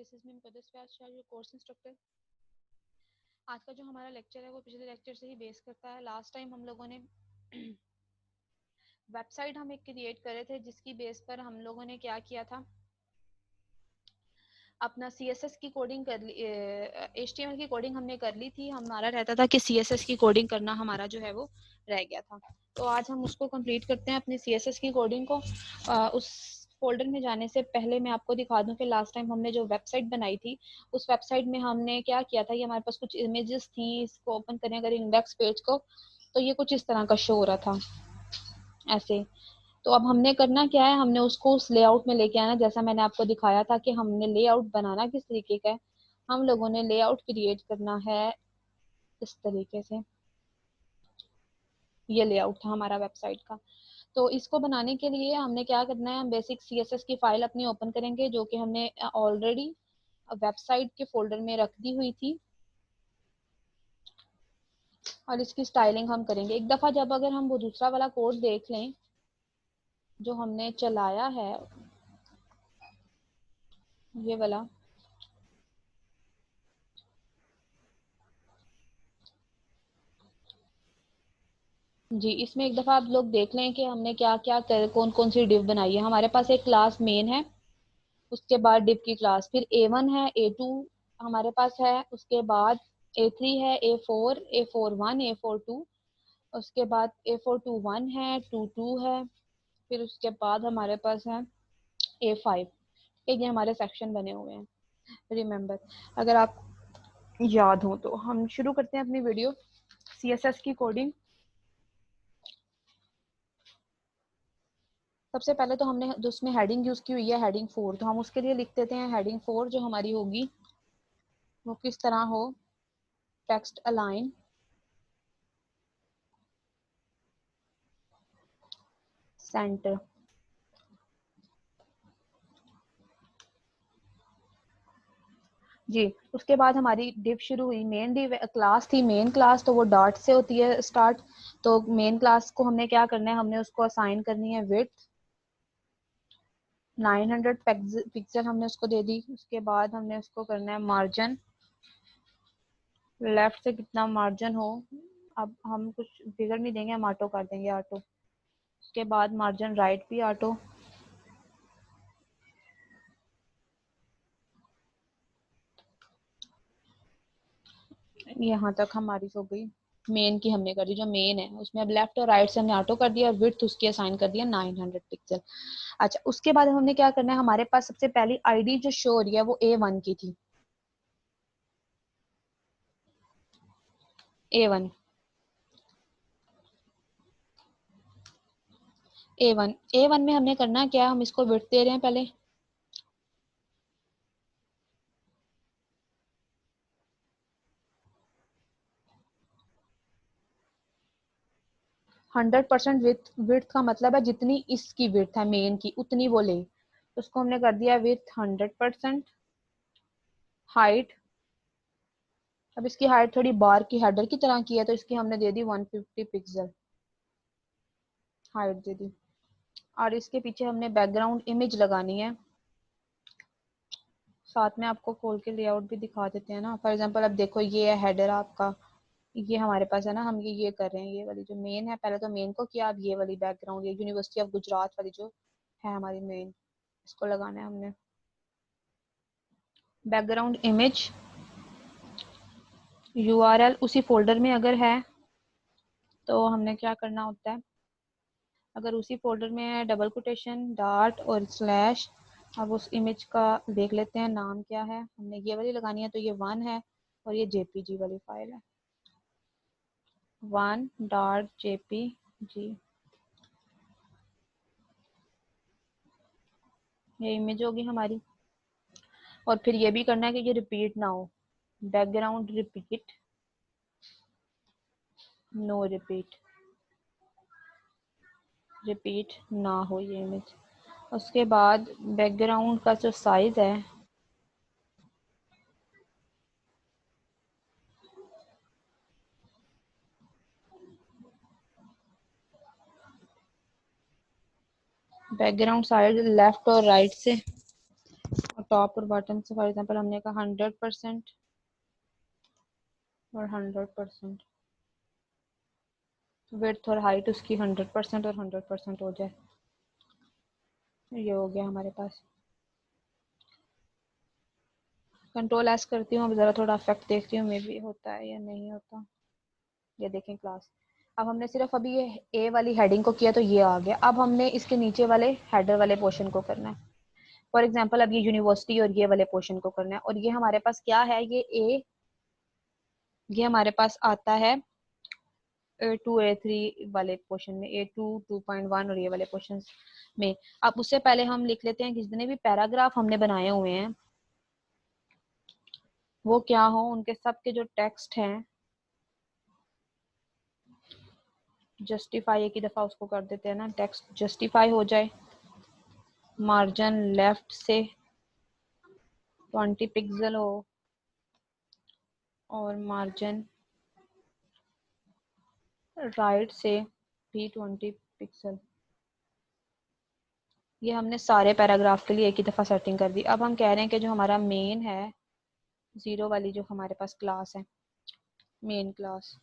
This is me Mukaddas Fayaz Shah, your course instructor. आज का जो हमारा लेक्चर है वो पिछले लेक्चर से ही बेस करता है। लास्ट टाइम हम लोगों ने वेबसाइट हम एक क्रिएट कर रहे थे, जिसकी बेस पर हम लोगों ने क्या किया था, अपना CSS की कोडिंग कर ली, HTML की कोडिंग हमने कर ली थी। हमारा रहता था कि CSS की कोडिंग करना हमारा जो है वो रह गया था। तो आज हम उसको कंप्लीट करते हैं, अपनी CSS की कोडिंग को। उस फोल्डर में जाने से पहले मैं आपको दिखा दूं कि लास्ट टाइम हमने जो वेबसाइट बनाई थी, उस वेबसाइट में हमने क्या किया था। ये हमारे पास कुछ इमेजेस थी, इसको ओपन करें अगर इंडेक्स पेज को, तो ये कुछ इस तरह का शो हो रहा था ऐसे। तो अब हमने करना क्या है, हमने उसको उस लेआउट में लेके आना, जैसा मैंने आपको दिखाया था कि हमने लेआउट बनाना किस तरीके का है। हम लोगों ने लेआउट क्रिएट करना है इस तरीके से। ये लेआउट था हमारा वेबसाइट का। तो इसको बनाने के लिए हमने क्या करना है, हम बेसिक CSS की फाइल अपनी ओपन करेंगे, जो कि हमने ऑलरेडी वेबसाइट के फोल्डर में रख दी हुई थी, और इसकी स्टाइलिंग हम करेंगे। एक दफा जब अगर हम वो दूसरा वाला कोड देख लें जो हमने चलाया है, ये वाला, जी, इसमें एक दफा आप लोग देख लें कि हमने क्या क्या कौन कौन सी डिव बनाई है। हमारे पास एक क्लास मेन है, उसके बाद डिव की क्लास, फिर A1 है, A2 हमारे पास है, उसके बाद A3 है, A4, A4-1, A4-2, उसके बाद A4-2-1 है, 2-2 है, फिर उसके बाद हमारे पास है A5। ये हमारे सेक्शन बने हुए हैं, रिमेम्बर, अगर आप याद हो तो। हम शुरू करते हैं अपनी वीडियो CSS की कोडिंग। सबसे पहले तो हमने जो उसमें हेडिंग यूज की हुई है, हेडिंग 4, तो हम उसके लिए लिख देते हैं हेडिंग 4 जो हमारी होगी वो किस तरह हो, टेक्स्ट अलाइन, सेंटर। जी, उसके बाद हमारी डिव शुरू हुई, मेन डिव क्लास थी, मेन क्लास तो वो डॉट से होती है स्टार्ट। तो मेन क्लास को हमने क्या करना है, हमने उसको असाइन करनी है विड्थ 900 पिक्सल, हमने उसको दे दी। उसके बाद हमने उसको करना है मार्जिन, लेफ्ट से कितना मार्जिन हो, अब हम कुछ फिगर नहीं देंगे, हम ऑटो कर देंगे, ऑटो। उसके बाद मार्जिन राइट भी ऑटो। यहाँ तक हमारी हो गई, मेन की हमने कर दी, जो मेन है उसमें अब लेफ्ट और राइट से हमने ऑटो कर दिया, विड्थ उसकी असाइन कर दिया 900 पिक्सल। अच्छा, उसके बाद हमने क्या करना है, हमारे पास सबसे पहली आईडी जो शो हो रही है वो A1 की थी, A1, A1 में हमने करना क्या, हम इसको विड्थ दे रहे हैं पहले 100%। विड्थ का मतलब है जितनी इसकी विड्थ है मेन की उतनी वो ले, तो उसको हमने कर दिया विड्थ 100%। हाइट, अब इसकी हाइट थोड़ी बार की हेडर की तरह की है, तो इसकी हमने दे दी 150 पिक्सल, हाइट दे दी। और इसके पीछे हमने बैकग्राउंड इमेज लगानी है, साथ में आपको खोल के लेआउट भी दिखा देते हैं ना। फॉर एग्जांपल अब देखो, ये है हेडर आपका, ये हमारे पास है ना, हम ये कर रहे हैं, ये वाली जो मेन है, पहले तो मेन को किया, अब ये वाली बैकग्राउंड, ये यूनिवर्सिटी ऑफ गुजरात वाली जो है हमारी मेन, इसको लगाना है हमने। बैकग्राउंड इमेज URL उसी फोल्डर में अगर है तो हमने क्या करना होता है, अगर उसी फोल्डर में है, डबल कोटेशन डॉट और स्लैश। अब उस इमेज का देख लेते हैं नाम क्या है, हमने ये वाली लगानी है, तो ये 1 है, और ये JPG वाली फाइल है, 1.jpg, ये इमेज होगी हमारी। और फिर ये भी करना है कि ये रिपीट ना हो, background repeat, no repeat, repeat ना हो ये इमेज। उसके बाद बैकग्राउंड का जो साइज है, बैकग्राउंड साइज लेफ्ट और राइट से टॉप और बॉटम से फॉर एग्जांपल हमने कहा 100% और 100%, विड्थ और हाइट उसकी 100% और 100% हो जाए। ये हो गया हमारे पास। कंट्रोल एस करती हूँ, अब ज़रा थोड़ा इफेक्ट देखती हूँ मे बी होता है या नहीं होता। ये देखें क्लास, अब हमने सिर्फ अभी ये ए वाली हेडिंग को किया तो ये आ गया। अब हमने इसके नीचे वाले हेडर वाले पोर्शन को करना है। फॉर एग्जांपल अब ये यूनिवर्सिटी और ये वाले पोर्शन को करना है, और ये हमारे पास क्या है, ये हमारे पास आता है A2 A3 वाले पोर्शन में, A2 2.1 और ये वाले पोर्शन में। अब उससे पहले हम लिख लेते हैं कि जितने भी पैराग्राफ हमने बनाए हुए हैं वो क्या हो, उनके सब के जो टेक्स्ट हैं, जस्टिफाई एक ही दफ़ा उसको कर देते हैं ना, टेक्स्ट जस्टिफाई हो जाए। मार्जिन लेफ्ट से 20 पिक्सल हो और मार्जिन राइट से भी 20 पिक्सल। ये हमने सारे पैराग्राफ के लिए एक ही दफ़ा सेटिंग कर दी। अब हम कह रहे हैं कि जो हमारा मेन है, 0 वाली जो हमारे पास क्लास है, मेन क्लास,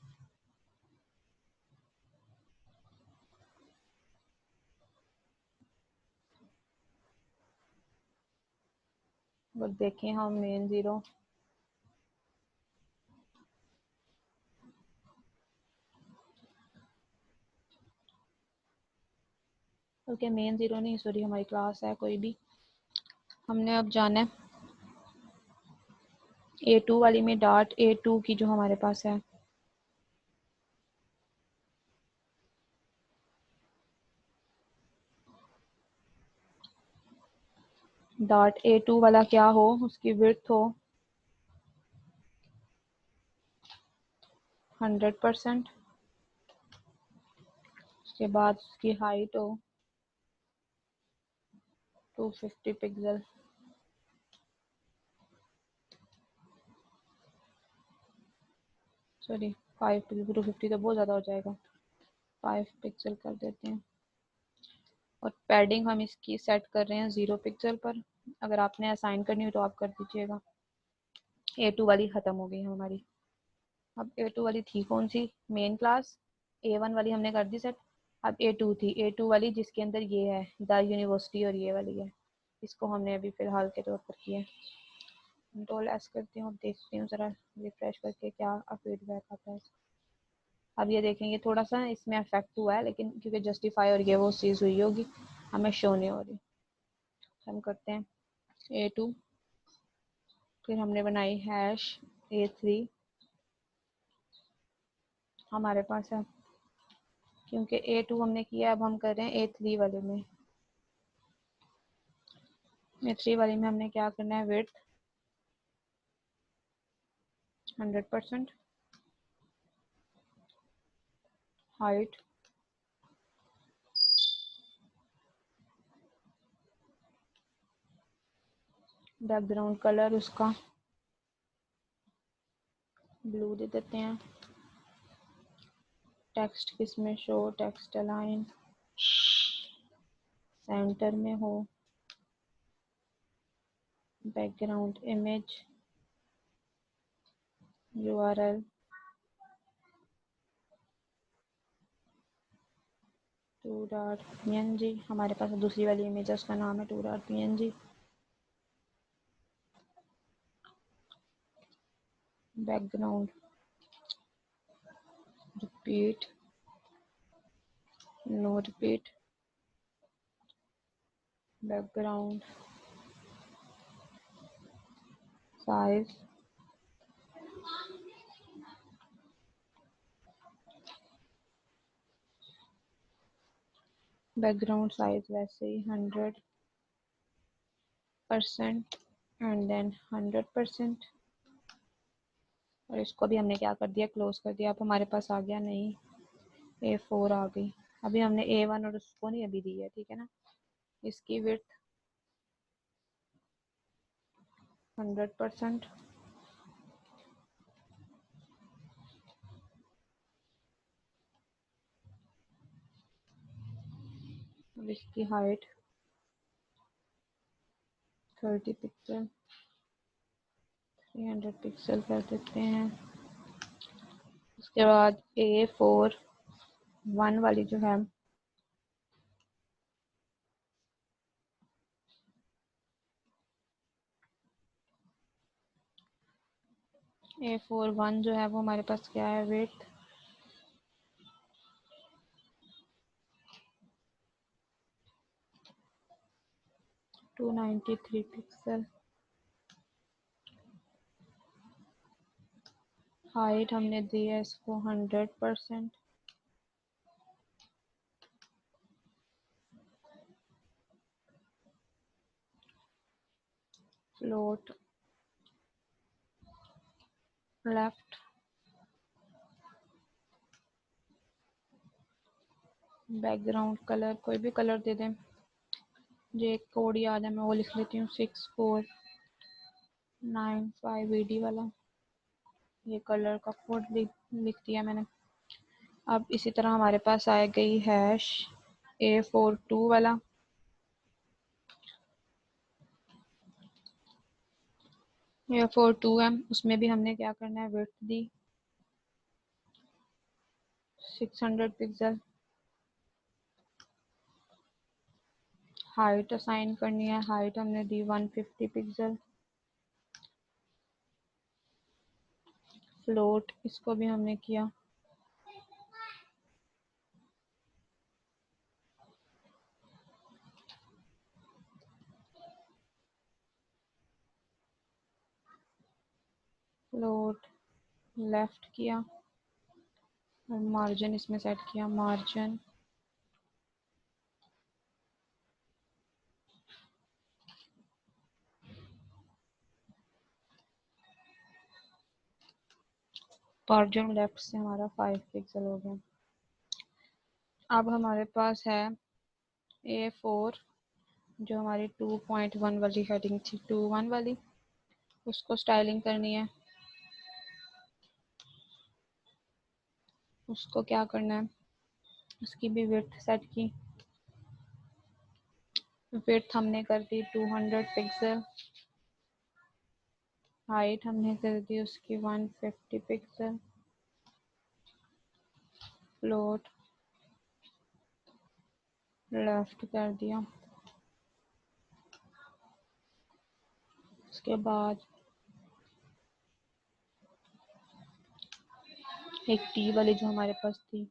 वो देखें हम मेन 0, ओके मेन 0 नहीं सॉरी, हमारी क्लास है कोई भी। हमने अब जाना है A2 वाली में, डॉट A2 की जो हमारे पास है, डॉट A2 वाला क्या हो, उसकी विड्थ हो 100%, उसके बाद उसकी हाइट हो 250 पिक्सल। सॉरी 5 पिक्सल, 250 तो बहुत ज़्यादा हो जाएगा, 5 पिक्सल कर देते हैं। और पैडिंग हम इसकी सेट कर रहे हैं 0 पिक्सल पर। अगर आपने असाइन करनी हो तो आप कर दीजिएगा। A2 वाली ख़त्म हो गई है हमारी। अब A2 वाली थी कौन सी, मेन क्लास। A1 वाली हमने कर दी सेट। अब A2 थी, A2 वाली जिसके अंदर ये है द यूनिवर्सिटी और ये वाली है, इसको हमने अभी फ़िलहाल के तौर पर किया। कंट्रोल एस करती हूँ, अब देखती हूँ ज़रा रिफ्रेश करके क्या फीडबैक आता है। अब ये देखेंगे थोड़ा सा इसमें अफेक्ट हुआ है, लेकिन क्योंकि जस्टिफाई और ये वो चीज़ हुई होगी, हमें शो नहीं हो रही। हम करते हैं A2, फिर हमने बनाई हैश A3 हमारे पास है, क्योंकि A2 हमने किया, अब हम कर रहे हैं A3 वाले में। A3 वाले में हमने क्या करना है, विड्थ 100%, हाइट बैकग्राउंड कलर उसका ब्लू दे देते हैं। टेक्स्ट किसमें शो, टेक्स्ट अलाइन सेंटर में हो, बैकग्राउंड इमेज URL 2.png, हमारे पास दूसरी वाली इमेज है उसका नाम है 2.png। Background repeat, no repeat, background size background size वैसे ही 100% एंड देन 100%। और इसको भी हमने क्या कर दिया, क्लोज कर दिया। अब हमारे पास आ गया नहीं, A4 आ गई। अभी हमने A1 और उसको नहीं अभी दी है, ठीक है ना। इसकी विड्थ 100%, अब इसकी हाइट 30 पिक्सल, 300 पिक्सल कर देते हैं। उसके बाद A4 1 वाली जो है A4 1 जो है वो हमारे पास क्या है, विड्थ 293 पिक्सल, हाइट हमने दी है इसको 100%, फ्लोट लेफ्ट, बैकग्राउंड कलर कोई भी कलर दे दें, जो एक कोड याद है मैं वो लिख लेती हूँ 6495 VD वाला, ये कलर का कोड लिख दिया मैंने। अब इसी तरह हमारे पास आ गई हैश A42 वाला, A42 है, उसमें भी हमने क्या करना है, विड्थ दी 600 पिक्सल, हाइट असाइन करनी है, हाइट हमने दी 150 पिक्सल, फ्लोट इसको भी हमने किया फ्लोट लेफ्ट किया, और मार्जिन इसमें सेट किया, मार्जिन मार्जिन लेफ्ट से हमारा 5 पिक्सल हो गया। अब हमारे पास है A4 जो हमारी 2.1 वाली हेडिंग थी, 21 वाली, उसको स्टाइलिंग करनी है। उसको क्या करना है, उसकी भी विड्थ सेट की, विड्थ हमने कर दी 200 पिक्सल, हाइट हमने कर दी उसकी 150 पिक्सल, फ्लोट लेफ्ट कर दिया। उसके बाद एक टी वाली जो हमारे पास थी,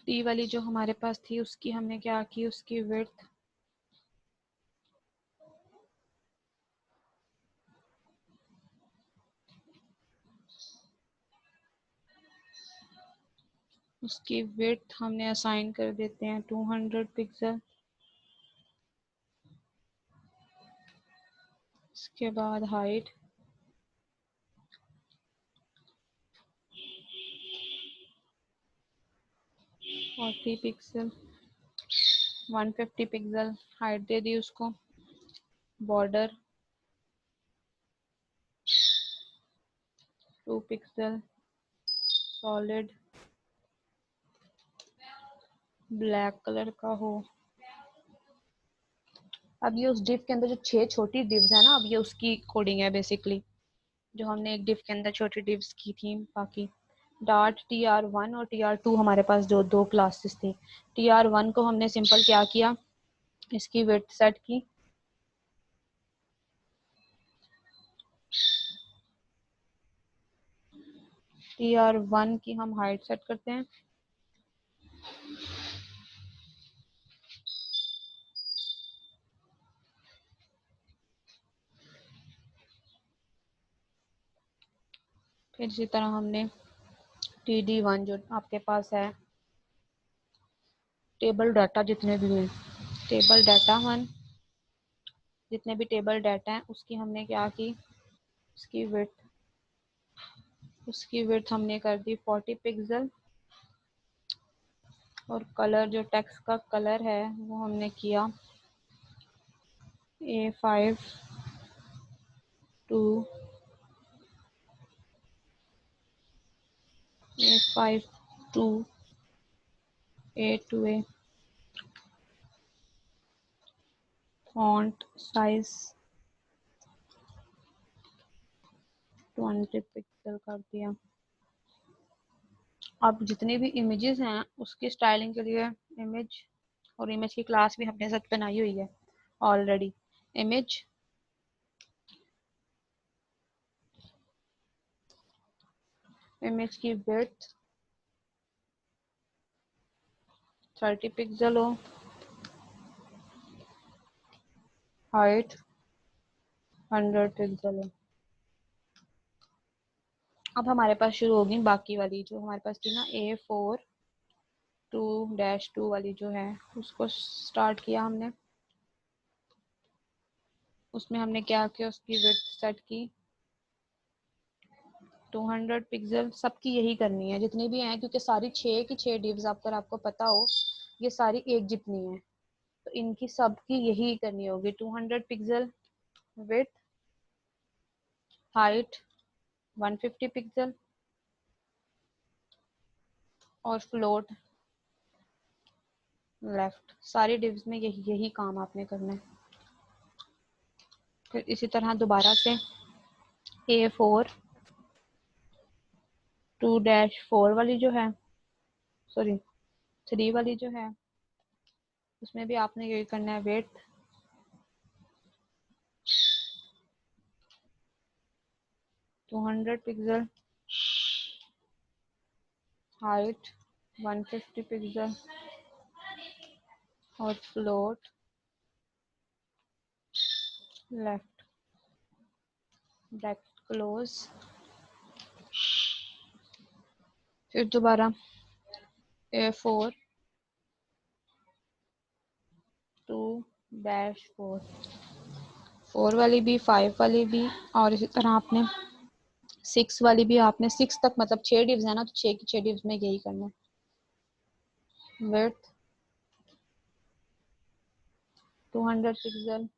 टी वाली जो हमारे पास थी उसकी हमने क्या की, उसकी विड्थ हमने असाइन कर देते हैं 200 पिक्सल। इसके बाद हाइट 40 पिक्सल, 150 पिक्सल हाइट दे दी उसको, border 2 pixel, solid black colour का हो। अब ये उस डिव के अंदर जो 6 छोटी डिव्स है ना, अब ये उसकी कोडिंग है बेसिकली, जो हमने एक डिव के अंदर छोटी डिव्स की थी। बाकी डार्ट TR1 और TR2 हमारे पास जो 2 क्लासेस थी, TR1 को हमने सिंपल क्या किया, इसकी विड्थ सेट की, TR1 की हम हाइट सेट करते हैं, फिर इसी तरह हमने TD1 जो आपके पास है, टेबल डाटा जितने भी हैं, टेबल डाटा 1 जितने भी टेबल डाटा हैं उसकी हमने क्या की, उसकी विड्थ हमने कर दी 40 पिक्सल, और कलर जो टेक्स्ट का कलर है वो हमने किया A5 to A5 to A2A, font size 20 pixel कर दिया। अब जितने भी इमेजेस हैं उसकी स्टाइलिंग के लिए इमेज और इमेज की क्लास भी हमने साथ बनाई हुई है ऑलरेडी। इमेज की विड्थ 30 पिक्सल हो, हाइट 100 पिक्सल हो। अब हमारे पास शुरू होगी बाकी वाली जो हमारे पास थी ना A4 2-2 वाली जो है, उसको स्टार्ट किया हमने। उसमें हमने क्या किया, उसकी विड्थ सेट की 200 पिक्सल। सबकी यही करनी है जितनी भी हैं, क्योंकि सारी 6 की 6 डिव्स आपको पता हो ये सारी एक जितनी है, तो इनकी सबकी यही करनी होगी 200 पिक्सल विड्थ, हाइट 150 पिक्सल और फ्लोट लेफ्ट। सारी डिव्स में यही काम आपने करना है। फिर इसी तरह दोबारा से A4 2-4 वाली जो है, सॉरी 3 वाली जो है, उसमें भी आपने यही करना है। वेट 200 पिक्सल, हाइट 150 पिक्सल और फ्लोट लेफ्ट। Bracket close. फिर दोबारा A4 2-4, 4 वाली भी 5 वाली भी, और इसी तरह आपने 6 वाली भी, आपने 6 तक मतलब 6 डिव्स है ना, तो 6 की 6 डिव्स में यही करना है। Width 200 pixel,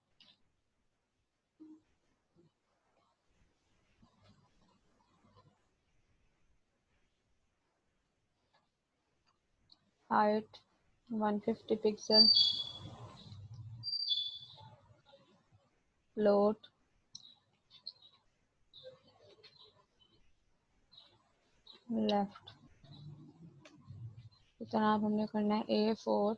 height 150 pixel, float left. इतना अब हमने करना है A4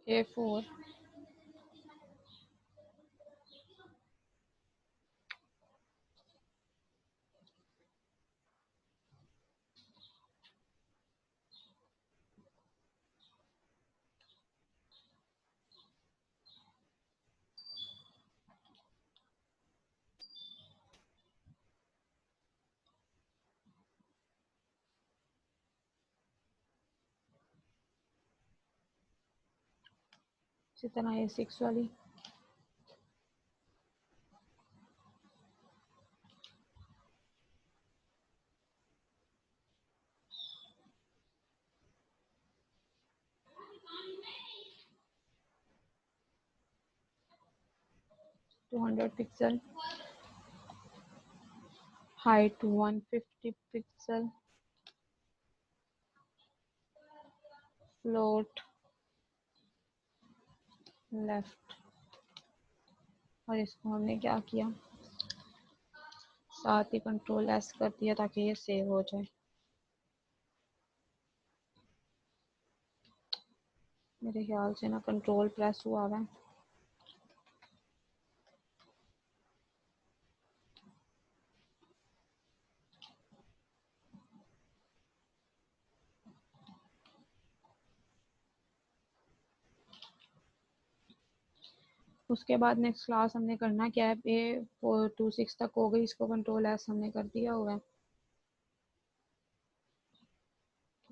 A4 इसी तरह A6 वाली 200 pixel, height 150 pixel, float left. और इसको हमने क्या किया, साथ ही कंट्रोल एस कर दिया ताकि ये सेव हो जाए। मेरे ख्याल से ना कंट्रोल प्रेस हुआ हुआ है। उसके बाद नेक्स्ट क्लास हमने करना क्या है, A4 to 6 तक हो गई, इसको कंट्रोल एस हमने कर दिया हुआ है।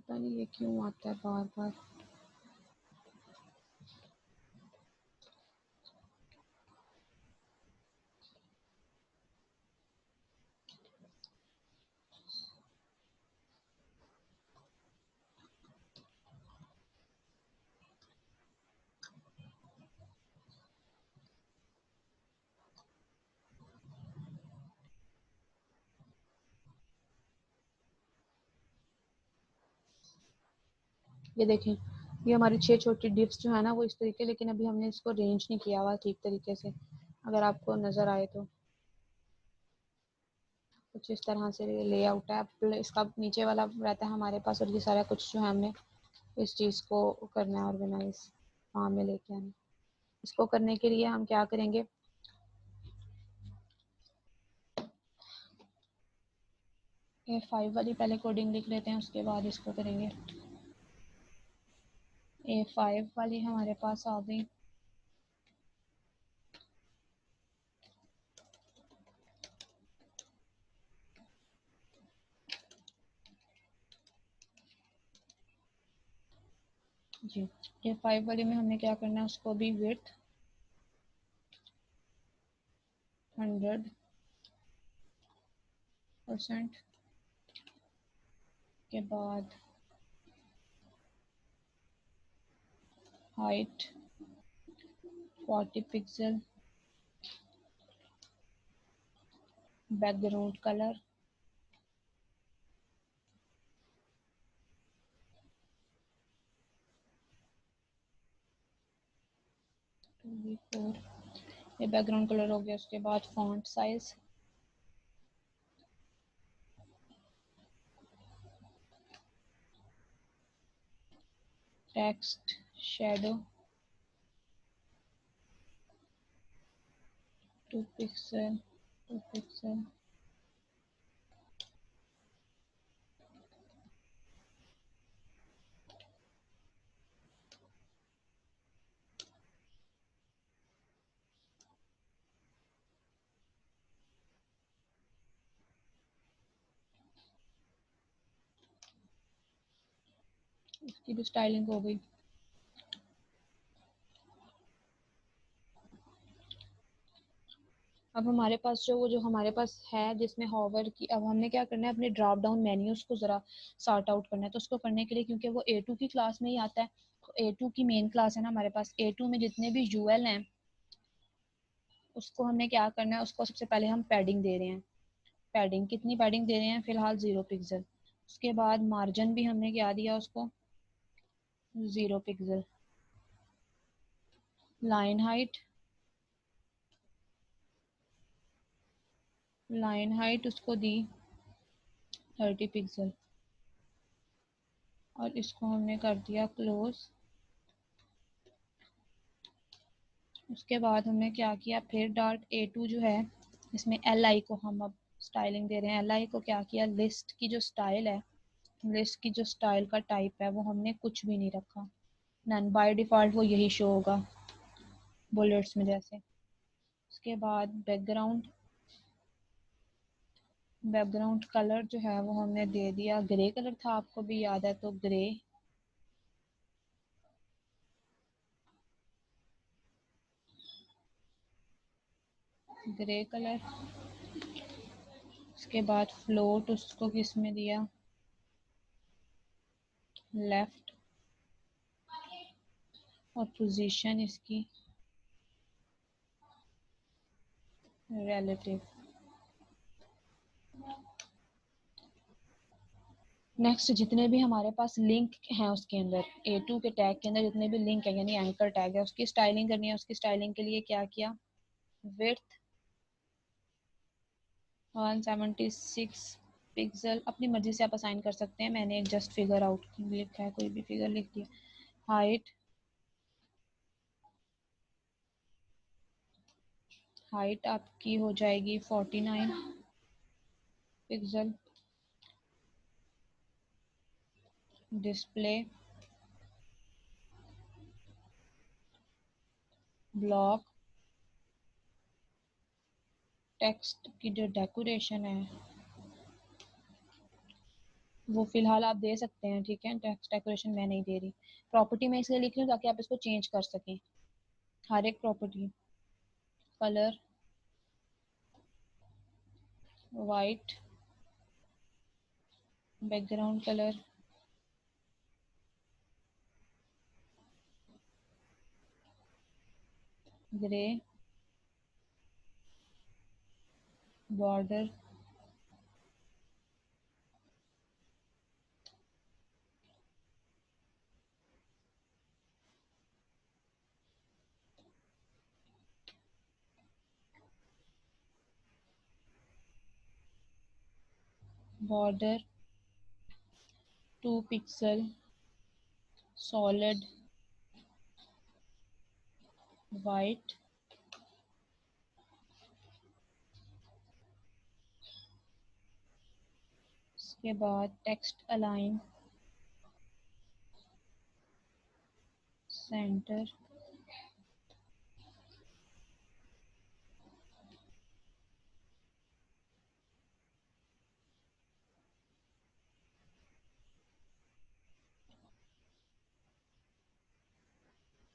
पता नहीं ये क्यों आता है बार बार। ये देखें, ये हमारी 6 छोटी डिप्स जो है ना वो इस तरीके, लेकिन अभी हमने इसको रेंज नहीं किया हुआ ठीक तरीके से, अगर आपको नजर आए तो कुछ इस तरह से लेआउट है। इसका नीचे वाला रहता है हमारे पास, और ये सारा कुछ जो है हमने इस चीज़ को करना है ऑर्गेनाइज, फॉर्म में लेके आना। इसको करने के लिए हम क्या करेंगे, A5 वाली पहले कोडिंग लिख लेते हैं, उसके बाद इसको करेंगे। A5 वाली हमारे पास आ गई। जी, A5 वाली में हमने क्या करना है, उसको भी विड्थ 100% के बाद height 40 pixel, background colour 2v4, ये बैकग्राउंड कलर हो गया। उसके बाद font size text shadow 2 pixel 2 pixel. इसकी भी स्टाइलिंग हो गई। अब हमारे पास जो हमारे पास है जिसमें हॉवर की, अब हमने क्या करना है, अपने ड्रॉप डाउन मेन्यूज को ज़रा सॉर्ट आउट करना है। तो उसको करने के लिए, क्योंकि वो A2 की क्लास में ही आता है, तो A2 की मेन क्लास है ना हमारे पास, A2 में जितने भी यूएल हैं उसको हमने क्या करना है, उसको सबसे पहले हम पैडिंग दे रहे हैं। पैडिंग कितनी पैडिंग दे रहे हैं, फिलहाल 0 पिक्सल। उसके बाद मार्जिन भी हमने क्या दिया उसको, 0 पिक्सल। लाइन हाइट उसको दी 30 पिक्सल, और इसको हमने कर दिया क्लोज। उसके बाद हमने क्या किया, फिर .A2 जो है इसमें LI को हम अब स्टाइलिंग दे रहे हैं। LI को क्या किया, लिस्ट की जो स्टाइल है, लिस्ट की जो स्टाइल का टाइप है वो हमने कुछ भी नहीं रखा, नन, बाय डिफ़ॉल्ट वो यही शो होगा बुलेट्स में जैसे। उसके बाद बैकग्राउंड कलर जो है वो हमने दे दिया, ग्रे कलर था, आपको भी याद है तो ग्रे। Grey colour. उसके बाद फ्लोट उसको किस में दिया, लेफ्ट, और पोजीशन इसकी रिलेटिव। नेक्स्ट, जितने भी हमारे पास लिंक हैं उसके अंदर, A2 के टैग के अंदर जितने भी लिंक है यानी एंकर टैग है, उसकी स्टाइलिंग करनी है। उसकी स्टाइलिंग के लिए क्या किया, विड्थ 176 पिक्सल, अपनी मर्जी से आप असाइन कर सकते हैं, मैंने एक जस्ट फिगर आउट लिखा है, कोई भी फिगर लिख दिया। हाइट हाइट आपकी हो जाएगी 49 पिक्सल। डिस्प्ले ब्लॉक, टेक्स्ट की जो डेकोरेशन है वो फिलहाल आप दे सकते हैं, ठीक है, टेक्स्ट डेकोरेशन मैं नहीं दे रही। प्रॉपर्टी में इसलिए लिख रही हूँ ताकि आप इसको चेंज कर सकें, हर एक property. Colour white, background colour grey, border border 2 pixel solid white. उसके बाद text align centre,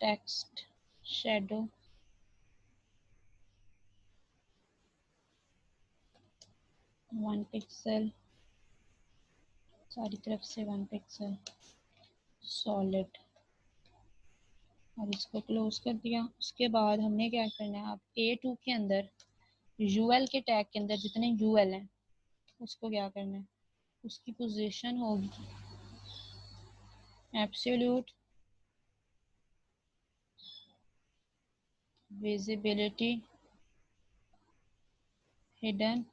text shadow 1 pixel, सारी तरफ से 1 पिक्सल सॉलिड, और इसको क्लोज कर दिया। उसके बाद हमने क्या करना है, अब A2 के अंदर यूएल के टैग के अंदर जितने यूएल हैं उसको क्या करना है, उसकी पोजीशन होगी एब्सोल्यूट विजिबिलिटी हिडन,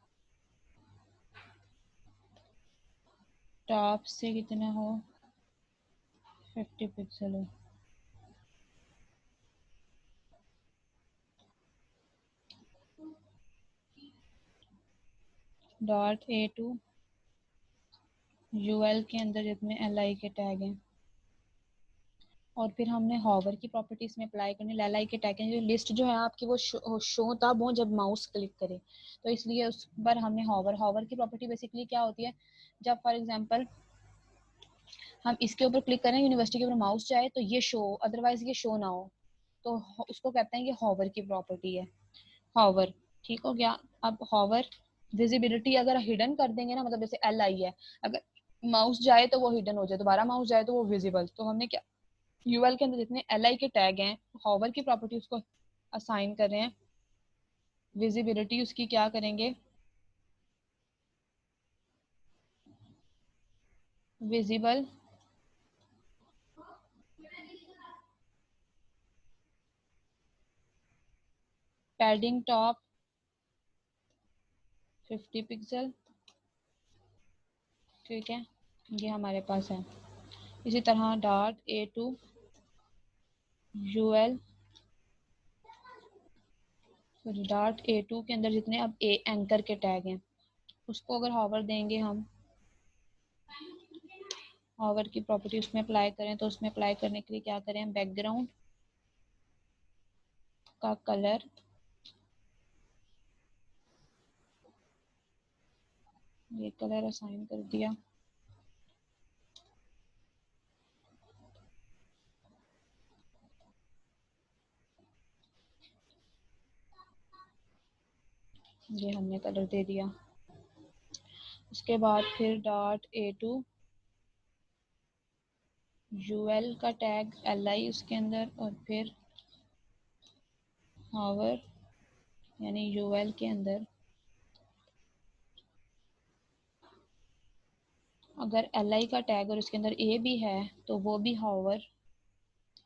टॉप से कितना हो 50 पिक्सल हो। .A2 यूएल के अंदर जितने एलआई के टैग हैं, और फिर हमने हॉवर की प्रॉपर्टीज में अप्लाई करनी। एलआई के टैग जो लिस्ट जो है आपकी वो शो तब हो जब माउस क्लिक करे, तो इसलिए उस पर हमने हॉवर हॉवर की प्रॉपर्टी बेसिकली क्या होती है, जब फॉर एग्जांपल हम इसके ऊपर क्लिक करें, यूनिवर्सिटी के ऊपर माउस जाए तो ये शो, अदरवाइज ये शो ना हो, तो उसको कहते हैं ये हॉवर की प्रॉपर्टी है, हॉवर। ठीक हो गया। अब हॉवर विजिबिलिटी अगर हिडन कर देंगे ना, मतलब जैसे एल आई है, अगर माउस जाए तो वो हिडन हो जाए, दोबारा माउस जाए तो वो विजिबल, तो हमने क्या यूएल के अंदर जितने एल आई के टैग हैं हॉवर की प्रॉपर्टी उसको असाइन कर रहे हैं, विजिबिलिटी उसकी क्या करेंगे विजिबल, पैडिंग टॉप 50 पिक्सल, ठीक है, ये हमारे पास है। इसी तरह .A2 यूएल, सॉरी .A2 के अंदर जितने अब ए एंकर के टैग हैं उसको अगर हॉवर देंगे हम, हॉवर की प्रॉपर्टी उसमें अप्लाई करें, तो उसमें अप्लाई करने के लिए क्या करें, बैकग्राउंड का कलर ये कलर असाइन कर दिया। ये हमने कलर दे दिया। उसके बाद फिर .A2 यूएल का टैग एल उसके अंदर, और फिर हॉवर यानी यूएल के अंदर अगर एल का टैग और उसके अंदर ए भी है तो वो भी हॉवर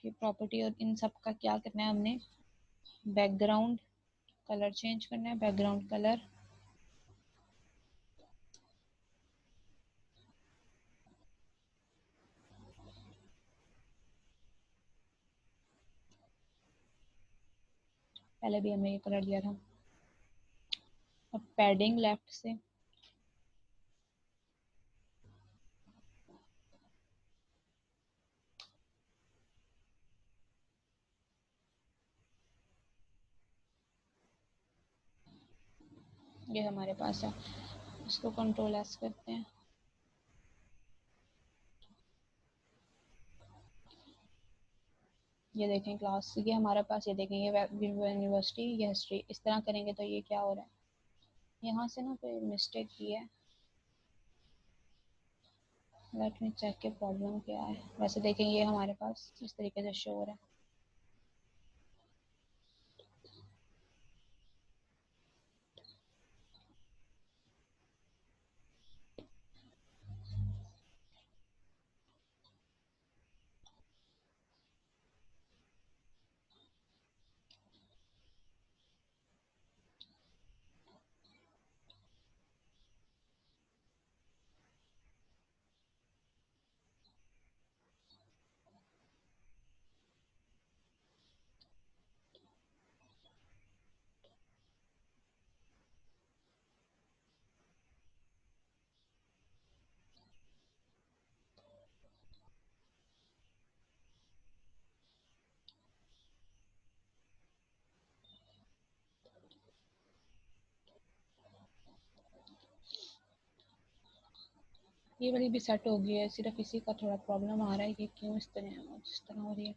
की प्रॉपर्टी, और इन सब का क्या करना है हमने, बैकग्राउंड कलर चेंज करना है, बैकग्राउंड कलर पहले भी हमने ये कलर दिया था। अब पैडिंग लेफ्ट से ये हमारे पास है, इसको कंट्रोल एस करते हैं। ये देखें क्लास, ये हमारे पास, ये देखें ये यूनिवर्सिटी, ये हिस्ट्री। इस तरह करेंगे तो ये क्या हो रहा है, यहाँ से ना कोई मिस्टेक की है। लेट मी चेक के प्रॉब्लम क्या है। वैसे देखें ये हमारे पास इस तरीके से शो हो रहा है। ये वाली भी सेट हो गई है, सिर्फ इसी का थोड़ा प्रॉब्लम आ रहा है कि क्यों इस तरह हो रही है।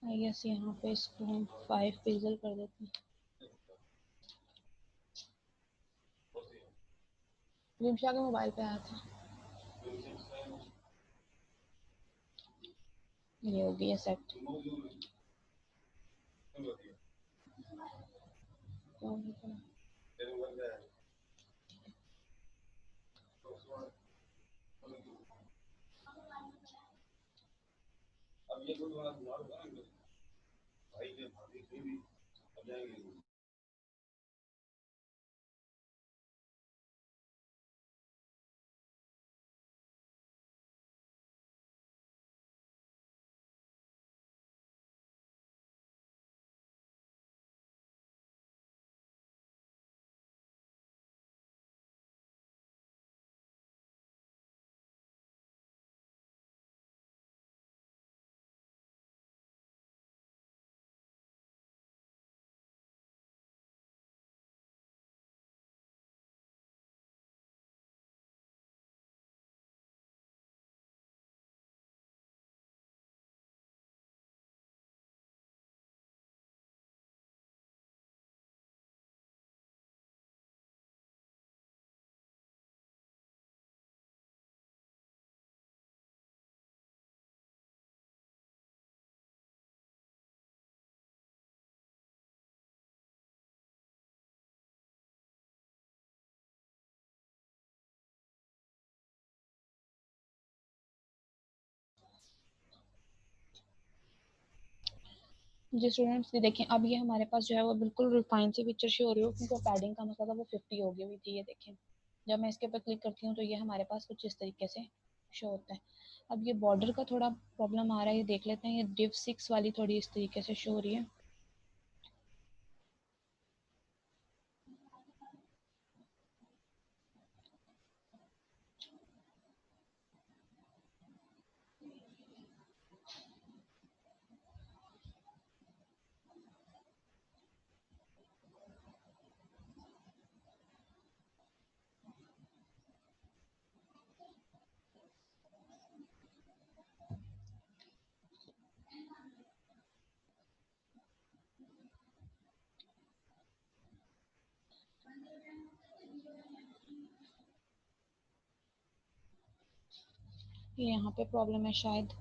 आई गेस यहाँ पे इसको हम 5 पिक्सल कर देते हैं। रिमशा के मोबाइल पे आया था। ये हो गई है सेट। जी स्टूडेंट्स, ये देखें अब ये हमारे पास जो है वो बिल्कुल रिफाइन सी पिक्चर शो हो रही हो, क्योंकि पैडिंग का मतलब था वो 50 हो गई हुई थी। ये देखें जब मैं इसके ऊपर क्लिक करती हूँ तो ये हमारे पास कुछ इस तरीके से शो होता है। अब ये बॉर्डर का थोड़ा प्रॉब्लम आ रहा है, ये देख लेते हैं। ये div 6 वाली थोड़ी इस तरीके से शो हो रही है। ये यहाँ पे प्रॉब्लम है शायद।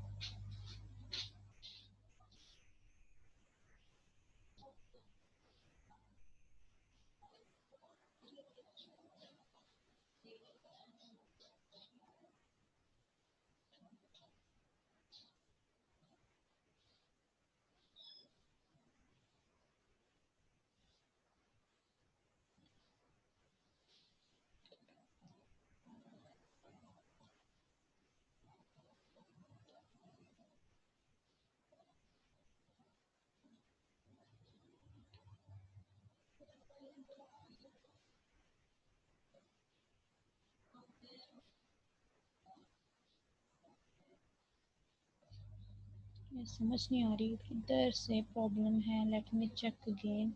ये समझ नहीं आ रही किधर से प्रॉब्लम है, लेट मी चेक अगेन।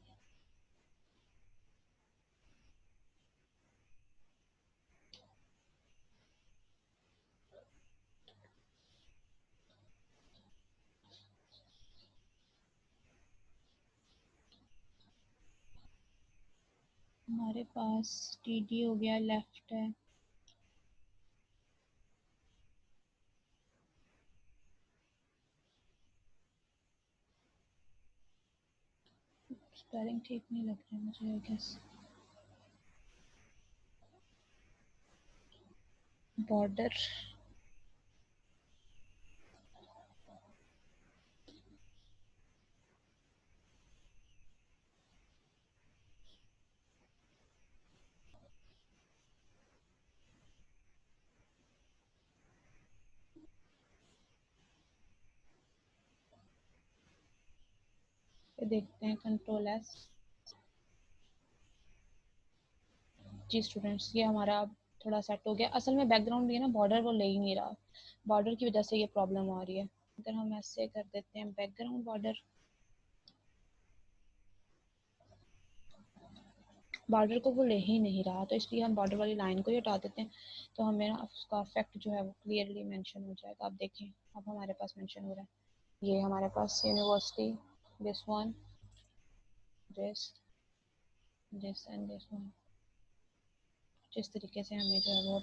हमारे पास टीडी हो गया, लेफ्ट है। स्पेलिंग ठीक नहीं लग रहा है मुझे, आई गेस। बॉर्डर, देखते हैं कंट्रोल एस। जी स्टूडेंट्स, ये हमारा अब थोड़ा सेट हो गया। असल में बैकग्राउंड भी है ना, बॉर्डर वो ले ही नहीं रहा, बॉर्डर की वजह से ये प्रॉब्लम आ रही है। अगर हम ऐसे कर देते हैं बैकग्राउंड बॉर्डर, बॉर्डर को वो ले ही नहीं रहा, तो इसलिए हम बॉर्डर वाली लाइन को ही हटा देते हैं, तो हमें ना उसका इफेक्ट जो है वो क्लियरली मेंशन हो जाएगा। आप देखें, अब हमारे पास मेंशन हो रहा है, ये हमारे पास university, this one, this, this and this one. जिस तरीके से हमें जो है वो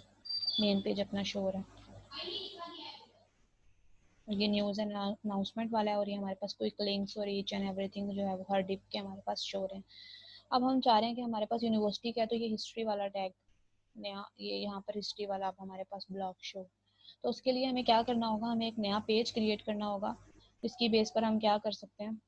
मेन पेज अपना शो हो रहा है, ये न्यूज़ एंड अनाउंसमेंट वाला है, और ये हमारे पास कोई लिंक्स और ईच एंड एवरीथिंग जो है वो हर डिप के हमारे पास शो हो रहे हैं। अब हम चाह रहे हैं कि हमारे पास यूनिवर्सिटी का है, तो ये हिस्ट्री वाला टैग नया, ये यहाँ पर हिस्ट्री वाला अब हमारे पास ब्लॉक शो। तो उसके लिए हमें क्या करना होगा, हमें एक नया पेज क्रिएट करना होगा, जिसकी बेस पर हम क्या कर सकते हैं।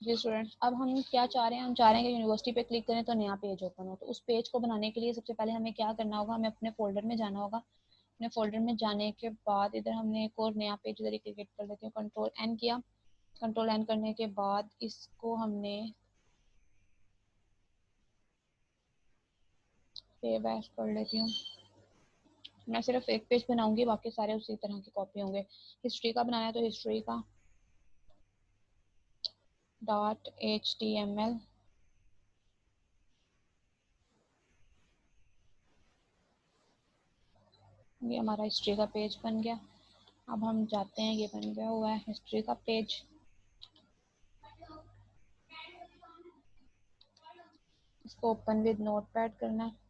जी स्टूडेंट्स, अब हम क्या चाह रहे हैं, हम चाह रहे हैं कि यूनिवर्सिटी पे क्लिक करें तो नया पेज ओपन हो। तो उस पेज को बनाने के लिए सबसे पहले हमें क्या करना होगा, हमें अपने फोल्डर में जाना होगा। अपने फोल्डर में जाने के बाद इधर हमने एक और नया पेज इधर क्रिएट कर लेते हैं, कंट्रोल एन किया। कंट्रोल एन करने के बाद इसको हमने सेव एज कर लेती हूँ। मैं सिर्फ एक पेज बनाऊंगी, बाकी सारे उसी तरह की कॉपी होंगे। हिस्ट्री का बनाया तो हिस्ट्री का .html, ये हमारा हिस्ट्री का पेज बन गया। अब हम जाते हैं, ये बन गया हुआ है हिस्ट्री का पेज। इसको ओपन विद नोटपैड करना है।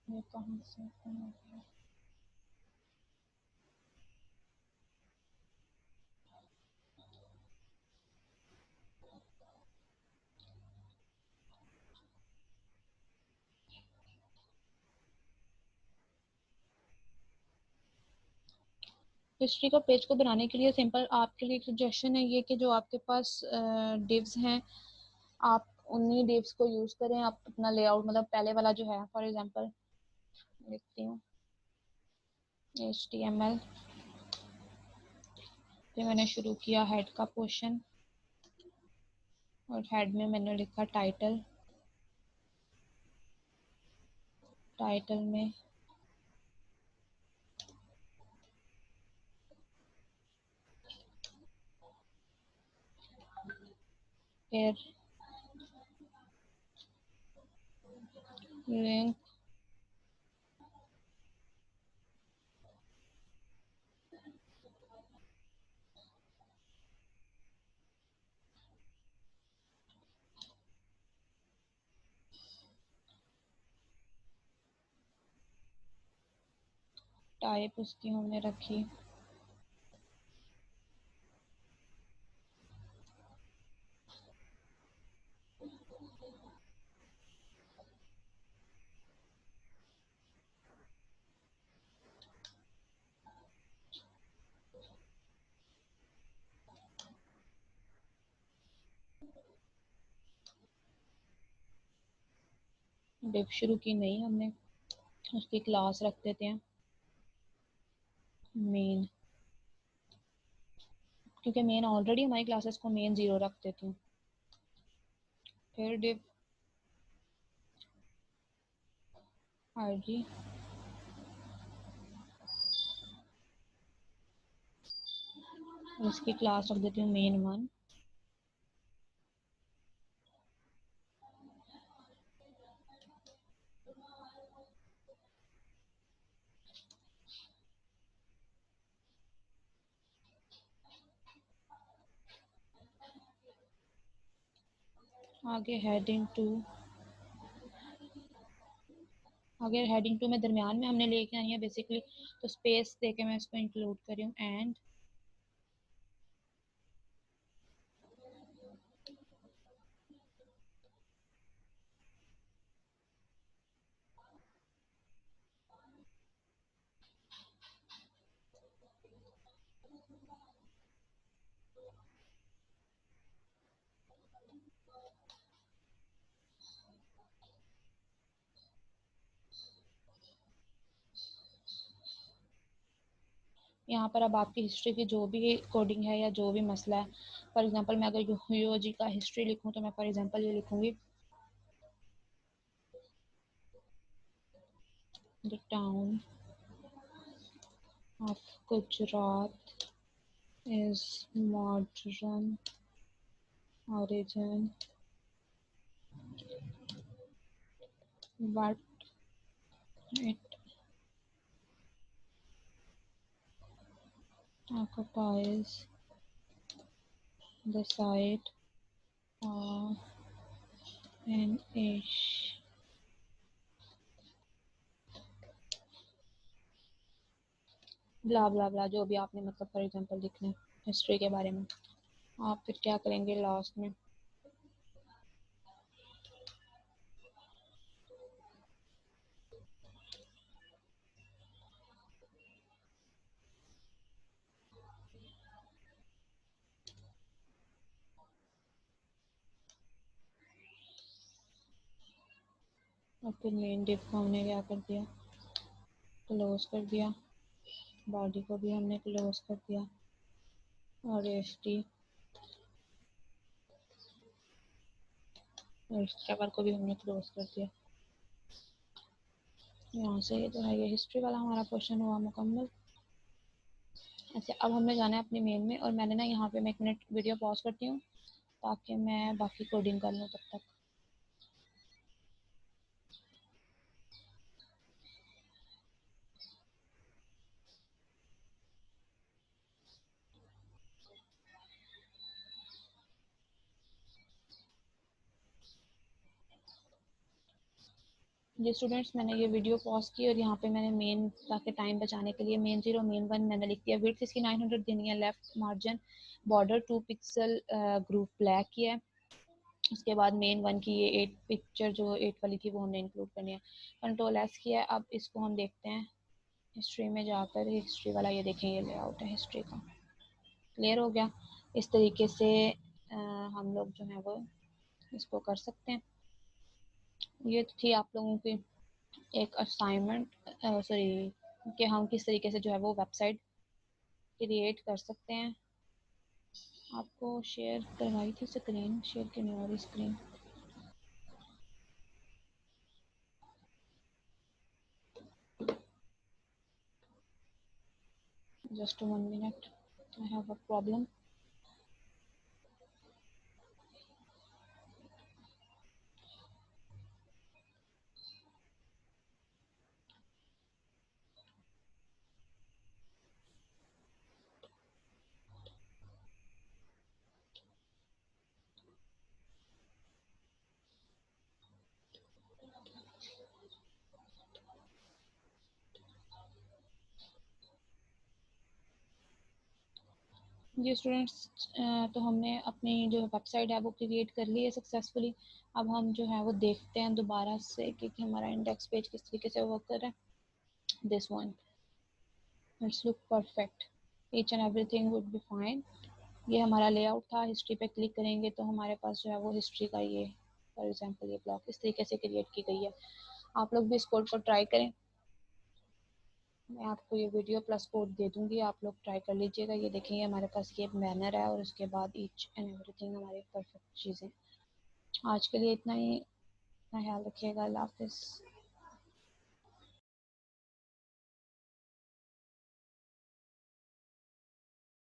ये कहाँ से open हो गया? हिस्ट्री का पेज को बनाने के लिए सिंपल आपके लिए एक सजेशन है ये, कि जो आपके पास डिव्स हैं, आप उन्हीं डिव्स को यूज करें। आप अपना लेआउट, मतलब पहले वाला जो है, फॉर एग्जांपल लिखती हूँ HTML, फिर मैंने शुरू किया हेड का पोर्शन, और हेड में मैंने लिखा टाइटल, टाइटल में फिर लिंक, टाइप उसकी हमने रखी डिव शुरू की नहीं हमने, उसकी क्लास रख देते हैं मेन, क्योंकि मेन ऑलरेडी हमारी क्लासेस को मेन 0 रख देती हूँ। फिर डिव आईडी, इसकी क्लास रख देती हूँ मेन 1। आगे हेडिंग 2, अगर हेडिंग 2 में दरमियान में हमने लेके आई है बेसिकली, तो स्पेस देके मैं इसको इंक्लूड कर रही हूँ। एंड यहाँ पर अब आपकी हिस्ट्री की जो भी कोडिंग है या जो भी मसला है, फॉर एग्जांपल मैं अगर यूओजी का हिस्ट्री लिखूँ तो मैं फॉर एग्जांपल ये लिखूँगी, the town of Gujarat is modern origin but it occupies the site of an ish, ब्ला ब्ला ब्ला, जो भी आपने मतलब फॉर एग्जांपल लिखना है हिस्ट्री के बारे में। आप फिर क्या करेंगे लास्ट में, और फिर मेन डिव को हमने क्या कर दिया, क्लोज कर दिया, बॉडी को भी हमने क्लोज कर दिया, और एचटी और स्ट्रक्चर को भी हमने क्लोज कर दिया। यहाँ से ये जो है ये हिस्ट्री वाला हमारा क्वेश्चन हुआ मुकम्मल। ऐसे अब हमें जाना है अपनी मेन में, और मैंने ना यहाँ पे मैं 1 मिनट वीडियो पॉज करती हूँ ताकि मैं बाकी कोडिंग कर लूँ तब तक। ये स्टूडेंट्स मैंने ये वीडियो पॉज की और यहाँ पे मैंने मेन, ताकि टाइम बचाने के लिए मेन 0 मेन 1 मैंने लिख दिया। विड्थ इसकी 900 देनी है, left margin border 2 pixel group black की है। उसके बाद मेन 1 की ये 8 पिक्चर जो 8 वाली थी वो हमने इंक्लूड करनी है। कंट्रोल एस किया है। अब इसको हम देखते हैं हिस्ट्री में जाकर, हिस्ट्री वाला ये देखें ये लेआउट है हिस्ट्री का। क्लियर हो गया। इस तरीके से हम लोग जो है वो इसको कर सकते हैं। ये थी आप लोगों की एक असाइनमेंट, सॉरी, कि हम किस तरीके से जो है वो वेबसाइट क्रिएट कर सकते हैं। आपको शेयर करवाई थी स्क्रीन, शेयर की नहीं हो रही screen. Just 1 minute, I have a problem. जी स्टूडेंट्स, तो हमने अपनी जो वेबसाइट है वो क्रिएट कर ली है सक्सेसफुली। अब हम जो है वो देखते हैं दोबारा से कि हमारा इंडेक्स पेज किस तरीके से वर्क कर रहा है। This one, it's look perfect, each and everything would be fine. ये हमारा लेआउट था। हिस्ट्री पे क्लिक करेंगे तो हमारे पास जो है वो हिस्ट्री का ये फॉर एग्जांपल ये ब्लॉक इस तरीके से क्रिएट की गई है। आप लोग भी इस कोड को ट्राई करें। मैं आपको ये वीडियो प्लस कोड दे दूंगी, आप लोग ट्राई कर लीजिएगा। ये देखेंगे हमारे पास ये बैनर है और उसके बाद ईच एंड एवरीथिंग हमारे परफेक्ट चीज़ें। आज के लिए इतना ही, अपना ख्याल रखिएगा। अल्लाह हाफिज़।